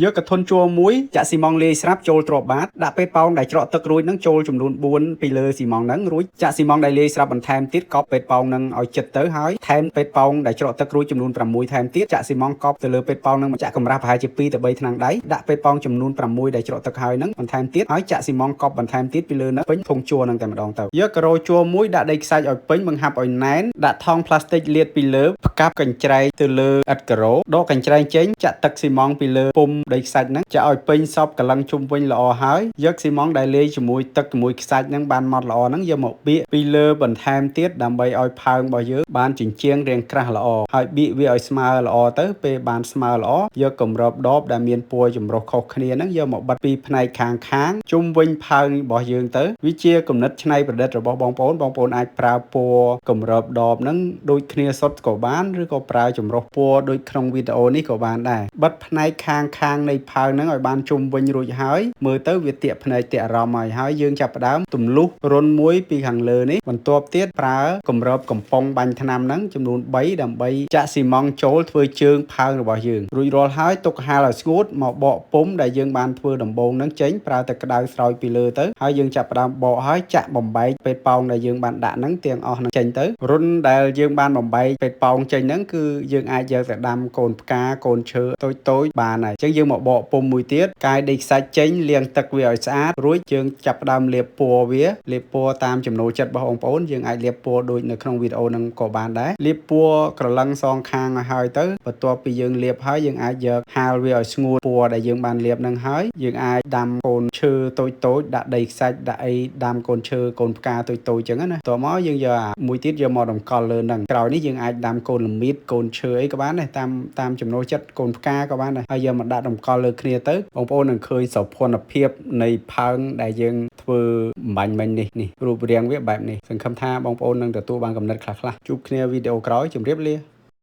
យកកធុនជួរមួយចាក់ស៊ីម៉ងលាយស្រាប់ចូលទ្រាប់បាតដាក់ពេទ្យប៉ោងដែលច្រកទឹករួចនឹងចូលចំនួន4ពីលើស៊ីម៉ងហ្នឹងរួចចាក់ស៊ីម៉ងដែលលាយស្រាប់បន្ថែមទៀតកប់ពេទ្យប៉ោងនឹងឲ្យចិត្តទៅហើយថែមពេទ្យប៉ោងដែលច្រកទឹករួចចំនួន6ថែមទៀតចាក់ស៊ីម៉ងកប់ទៅលើពេទ្យប៉ោងនឹងចាក់កម្រាស់ប្រហែលជា2ទៅ3ថ្នាំងដៃដាក់ពេទ្យប៉ោងចំនួន6ដែលច្រកទឹកហើយហ្នឹងបន្ថែមទៀតហើយចាក់ស៊ីម៉ងកប់បន្ថែមទៀតពីលើហ្នឹងពេញធុងជួរហ្នឹងតែម្ដងទៅយកការ៉ូជួរមួយដាក់ដីខ្សាច់ឲ្យពេញបង្ហាប់ឲ្យណែនដាក់ថង់ផ្លាស្ទិកលាតពីលើផ្កាប់កញ្ច្រែងទៅលើឥដ្ឋការ៉ូដកកញ្ច្រែងចេញចាក់ទឹកស៊ីម៉ងពីលើពុំដីខ្សាច់ហ្នឹងចាក់ឲ្យពេញសពកលឹងជុំវិញល្អហើយយកស៊ីម៉ងដែលលាយជាមួយទឹកជាមួយខ្សាច់ហ្នឹងបានម៉ត់ល្អហ្នឹងយកមកបៀកពីលើបន្ថែមទៀតដើម្បីឲ្យផើងរបស់យើងបានជញ្ជាំងរាងក្រាស់ល្អហើយបៀកវាឲ្យស្មើល្អទៅពេលបានស្មើល្អយកគម្របដបដែលមានពណ៌ចម្រុះខុសគ្នាហ្នឹងយកមកបិទពីផ្នែកខាងជុំវិញផើងរបស់យើងទៅវាជាគំនិតច្នៃប្រឌិតរបស់បងប្អូនអាចប្រើពណ៌គម្របដបហ្នឹងដូចគ្នាសុទ្ធក៏បានឬក៏ប្រើចម្រុះពណ៌ដូចក្នុងវីដេអូនេះក៏បានដែរបិទផ្នែកខាងនៃផើងហ្នឹងឲ្យបានជុំវិញរួចហើយមើលទៅវាទាក់ភ្នែកទាក់អារម្មណ៍ហើយយើងចាប់ផ្ដើមទម្លុះរុនមួយពីខាងលើនេះបន្ទាប់ទៀតប្រើគម្របកំប៉ុងបាញ់ថ្នាំហ្នឹងចំនួន3ដើម្បីចាក់ស៊ីម៉ងចូលធ្វើជើងផើងរបស់យើងរួចរាល់ហើយទុកហាលឲ្យស្ងួតមកបកពុម្ពដែលយើងបានធ្វើដំបូងហ្នឹងចេញប្រើទឹកក្តៅស្រោចពីលើទៅហើយយើងចាប់ផ្ដើមបកហើយចាក់បំបែកពេទ្យប៉ោងដែលយើងបានដាក់ហ្នឹងទាំងអស់ហ្នឹងចេញទៅរុនដែលយើងបានបំបែកពេទ្យប៉ោងចេញហ្នឹងគឺយើងអាចយកទៅដាំកូនផ្កាកូនឈើតូចបានហើយអញ្ចឹងយើងមកបកពុម្ពមួយទៀតកាយដីខ្សាច់ចេញលាងទឹកវាឲ្យស្អាតរួចយើងចាប់ផ្ដើមលាបពណ៌វាលាបពណ៌តាមចំណូលចិត្តរបស់បងប្អូនយើងអាចលាបពណ៌ដូចនៅក្នុងវីដេអូហ្នឹងក៏បានដែរលាបពណ៌ក្រឡឹងសងខាងឲ្យហើយទៅបន្ទាប់ពីយើងលាបហើយយើងអាចយកហាលវាឲ្យស្ងួតពណ៌ដែលយើងបានលាបហ្នឹងហើយយើងអាចដាំកូនឈើតូចដាក់ដីខ្សាច់ដាក់អីដាំកូនឈើកូនផ្កាតូចអញ្ចឹងណាតមកយើងយកមួយទៀតយកមកតម្កល់លើហ្នឹងក្រោយនេះយើងអាចដាំកូនល្មៀតកូនឈើអីក៏បានដែរតាមចំណូលចិត្តកូនផ្កាក៏បានដែរហើយយកមកដាក់តម្កល់លើគ្នាទៅបងប្អូននឹងឃើញសោភ័ណភាពនៃផើងដែលយើងធ្វើបំបញ្ញមិញនេះរូបរាងវាបែបនេះសង្ឃឹមថាបងប្អូននឹងទទួលបានកំណត់ខ្លះជួបគ្នាវីដេអូក្រោយជម្រាបលា